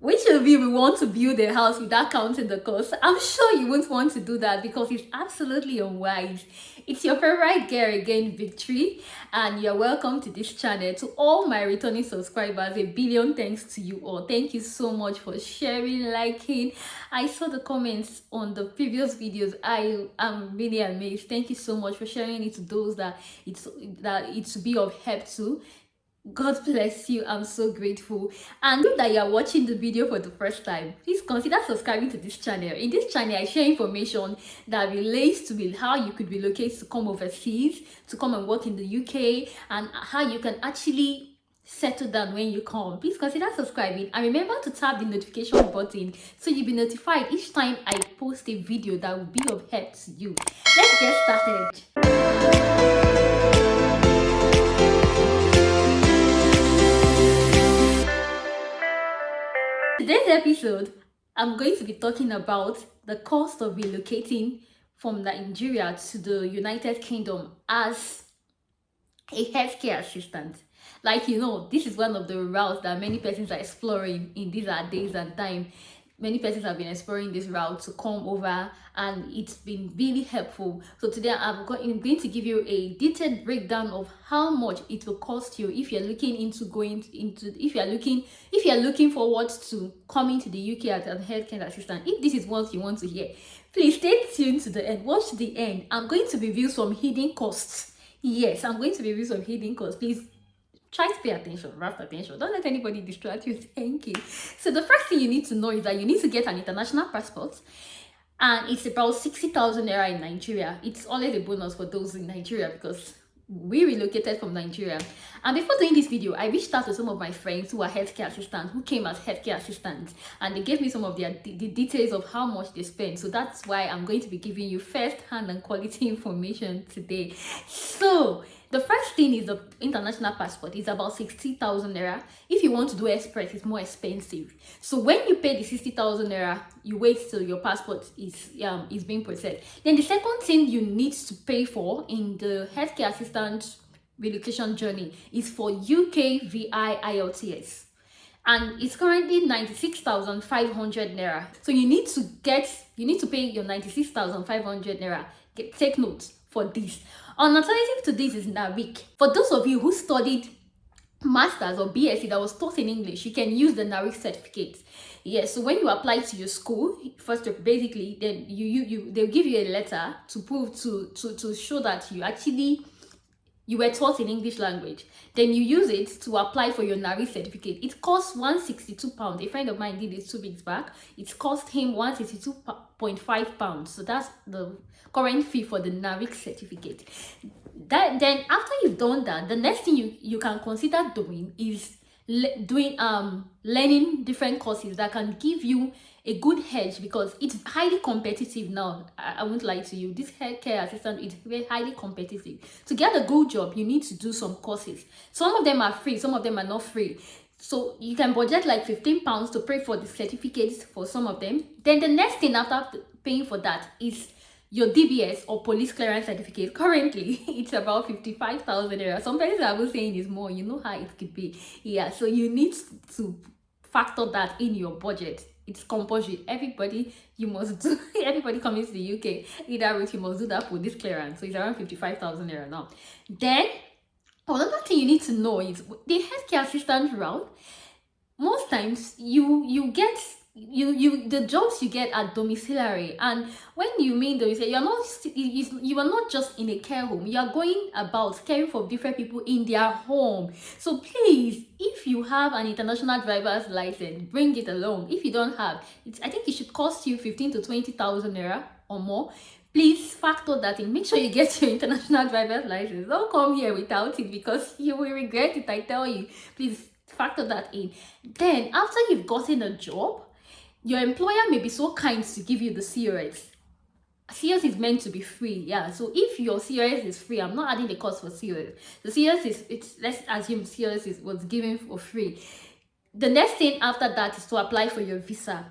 Which of you will want to build a house without counting the cost? I'm sure you won't want to do that because it's absolutely unwise. It's your favorite girl again, Victory, and you're welcome to this channel. To all my returning subscribers, a billion thanks to you all. Thank you so much for sharing, liking. I saw the comments on the previous videos. I am really amazed. Thank you so much for sharing it to those that it's to be of help to. God bless you. I'm so grateful. And if that you are watching the video for the first time, please consider subscribing to this channel. In this channel, I share information that relates to how you could relocate to come overseas, to come and work in the UK, and how you can actually settle down when you come. Please consider subscribing and remember to tap the notification button so you'll be notified each time I post a video that will be of help to you. Let's get started. Today's episode, I'm going to be talking about the cost of relocating from Nigeria to the United Kingdom as a healthcare assistant. Like, you know, this is one of the routes that many persons are exploring in these days and time. Many persons have been exploring this route to come over, and it's been really helpful. So today I'm going to give you a detailed breakdown of how much it will cost you if you're looking into if you're looking forward to coming to the UK as a healthcare assistant. If this is what you want to hear, please stay tuned to the end. Watch the end. I'm going to review some hidden costs. Yes, I'm going to review some hidden costs. Please try to pay attention, rapt attention. Don't let anybody distract you. Thank you. So the first thing you need to know is that you need to get an international passport, and it's about 60,000 naira in Nigeria. It's always a bonus for those in Nigeria because we relocated from Nigeria. And before doing this video, I reached out to some of my friends who are healthcare assistants, who came as healthcare assistants, and they gave me some of the details of how much they spend. So that's why I'm going to be giving you first-hand and quality information today. So the first thing is the international passport. It's about 60,000 naira. If you want to do express, it's more expensive. So when you pay the 60,000 naira, you wait till your passport is being processed. Then the second thing you need to pay for in the healthcare assistant relocation journey is for UK VI IELTS. And it's currently 96,500 naira. So you need to pay your 96,500 naira. Take note for this. An alternative to this is NAWIC. For those of you who studied Masters or BSc that was taught in English, you can use the NAWIC certificate. Yes, so when you apply to your school, first basically, then they'll give you a letter to prove to show that you were taught in English language. Then you use it to apply for your NAWIC certificate. It costs £162. A friend of mine did it 2 weeks back. It cost him £162.5. So that's the current fee for the NAWIC certificate. Then after you've done that, the next thing you can consider doing is learning different courses that can give you a good hedge, because it's highly competitive now. I won't lie to you, this healthcare assistant is very highly competitive. To get a good job, you need to do some courses. Some of them are free, some of them are not free. So you can budget like £15 to pay for the certificates for some of them. Then the next thing after paying for that is your DBS or police clearance certificate. Currently it's about 55,000 naira. Some places I was saying is more. You know how it could be. Yeah, so you need to factor that in your budget. It's compulsory. Everybody coming to the UK, either route, you must do that for this clearance. So it's around 55,000 naira now. Then another thing you need to know is the healthcare assistant route. Most times you get the jobs you get are domiciliary, and when you mean domiciliary, you are not just in a care home. You are going about caring for different people in their home. So please, if you have an international driver's license, bring it along. If you don't have it, I think it should cost you 15,000 to 20,000 naira or more. Please factor that in. Make sure you get your international driver's license. Don't come here without it because you will regret it, I tell you. Please factor that in. Then after you've gotten a job, your employer may be so kind to give you the COS. COS is meant to be free, yeah. So if your COS is free, I'm not adding the cost for COS. The COS let's assume COS was given for free. The next thing after that is to apply for your visa.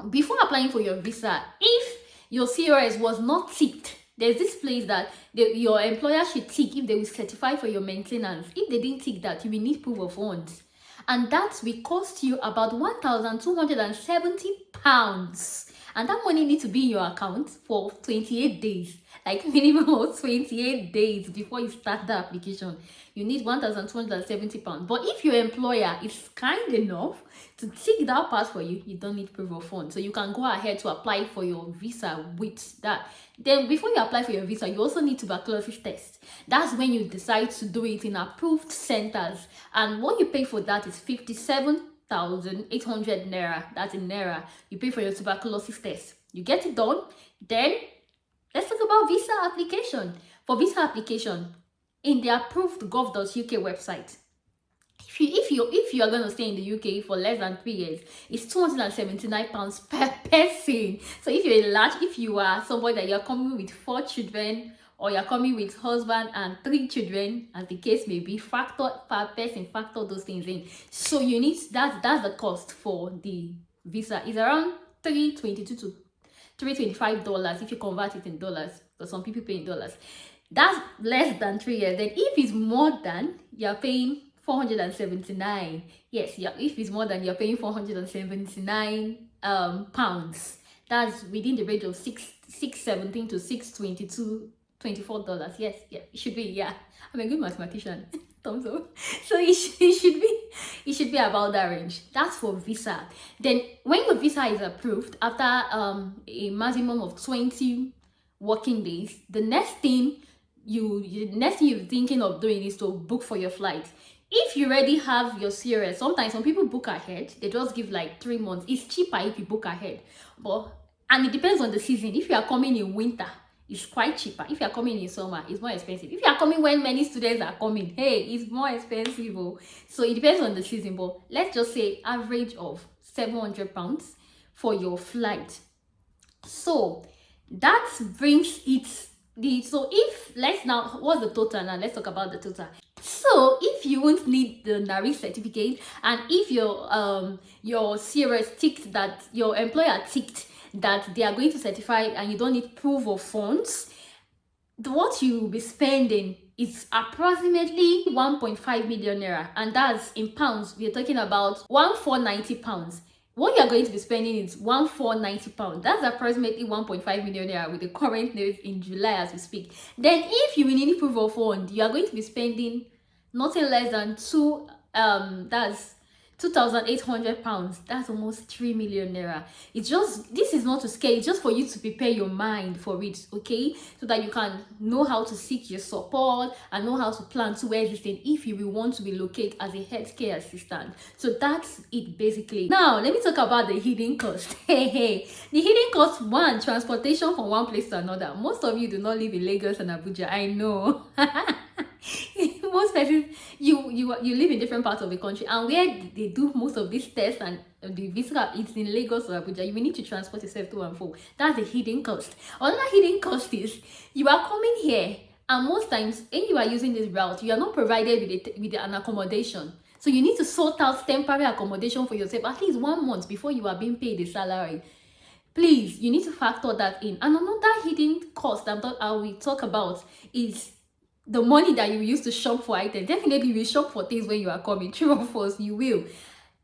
Before applying for your visa, if your COS was not ticked, there's this place that your employer should tick if they will certify for your maintenance. If they didn't tick that, you will need proof of funds. and that will cost you about £1,270. And that money needs to be in your account for 28 days, like minimum of 28 days before you start the application. You need £1,270. But if your employer is kind enough to take that part for you, you don't need proof of funds. So you can go ahead to apply for your visa with that. Then before you apply for your visa, you also need tuberculosis test. That's when you decide to do it in approved centers. And what you pay for that is 57,800 naira. That's in naira. You pay for your tuberculosis test. You get it done. Then let's talk about visa application. For visa application, in the approved gov.uk website, if you are going to stay in the UK for less than 3 years, it's £279 per person. So if you are somebody that you're coming with 4 children, or you're coming with husband and 3 children, as the case may be, factor per person, factor those things in. So you need that's the cost for the visa. It's around $322 to $325 if you convert it in dollars, because some people pay in dollars. That's less than 3 years. Then if it's more than, you're paying 479. Yes, yeah, if it's more than, you're paying 479 pounds. That's within the range of 617 to 622 $24. Yes, yeah, it should be. Yeah, I'm a good mathematician. Thumbs up. So it should be about that range. That's for visa. Then when your visa is approved after a maximum of 20 working days, the next thing you're thinking of doing is to book for your flight. If you already have your CRS, sometimes some people book ahead. They just give like 3 months. It's cheaper if you book ahead, and it depends on the season. If you are coming in winter, it's quite cheaper. If you are coming in summer, it's more expensive. If you are coming when many students are coming, hey, it's more expensive. So it depends on the season, but let's just say average of £700 for your flight. So that brings it what's the total now? Let's talk about the total. So if you won't need the NARI certificate, and if your CRS ticked that, your employer ticked that they are going to certify, and you don't need proof of funds, what you will be spending is approximately 1.5 million naira, and that's in pounds. We're talking about £1,490. What you are going to be spending is £1,490. That's approximately 1.5 million naira with the current rate in July as we speak. Then if you will need proof of fund, you are going to be spending nothing less than that's £2,800. That's almost 3 million naira. This is not to scare, it's just for you to prepare your mind for it, okay? So that you can know how to seek your support and know how to plan towards this thing if you will want to relocate as a healthcare assistant. So that's it basically. Now let me talk about the hidden cost. The hidden cost: 1, transportation from one place to another. Most of you do not live in Lagos and Abuja, I know. Most persons, you live in different parts of the country, and where they do most of these tests and the visa, it's in Lagos or Abuja. You will need to transport yourself to and fro. That's the hidden cost. Another hidden cost is you are coming here, and most times when you are using this route, you are not provided with an accommodation. So you need to sort out temporary accommodation for yourself at least 1 month before you are being paid a salary. Please, you need to factor that in. And another hidden cost that I will talk about is the money that you use to shop for items. Definitely you will shop for things when you are coming. True or false? You will.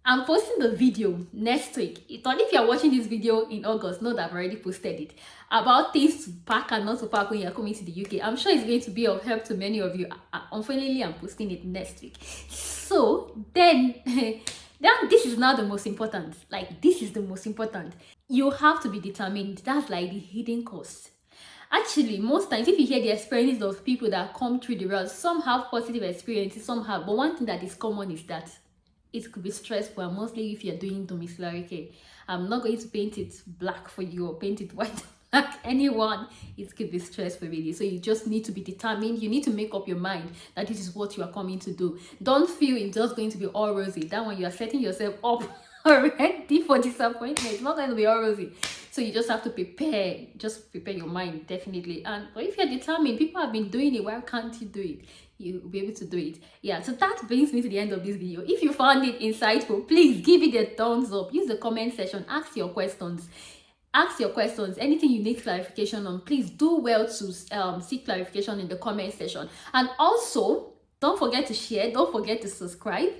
I'm posting the video next week. If you are watching this video in August, know that I've already posted it, about things to pack and not to pack when you're coming to the UK. I'm sure it's going to be of help to many of you. Unfortunately, I'm posting it next week. So then this is now the most important. This is the most important. You have to be determined. That's like the hidden cost. Actually, most times, if you hear the experiences of people that come through the route, some have positive experiences, some have. But one thing that is common is that it could be stressful, and mostly if you're doing domiciliary care. I'm not going to paint it black for you or paint it white black. Anyone, it could be stressful really. So you just need to be determined. You need to make up your mind that this is what you are coming to do. Don't feel it's just going to be all rosy. That one, you are setting yourself up already for disappointment. It's not going to be all rosy. So you just have to prepare your mind, definitely. But if you're determined, people have been doing it, why can't you do it? You'll be able to do it. Yeah, so that brings me to the end of this video. If you found it insightful, please give it a thumbs up. Use the comment section, ask your questions. Anything you need clarification on, please do well to seek clarification in the comment section. And also, don't forget to share, don't forget to subscribe.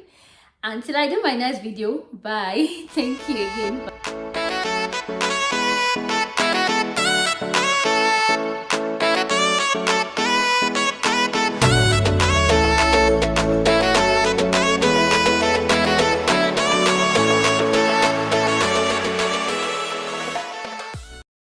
Until I do my next video, bye. Thank you again.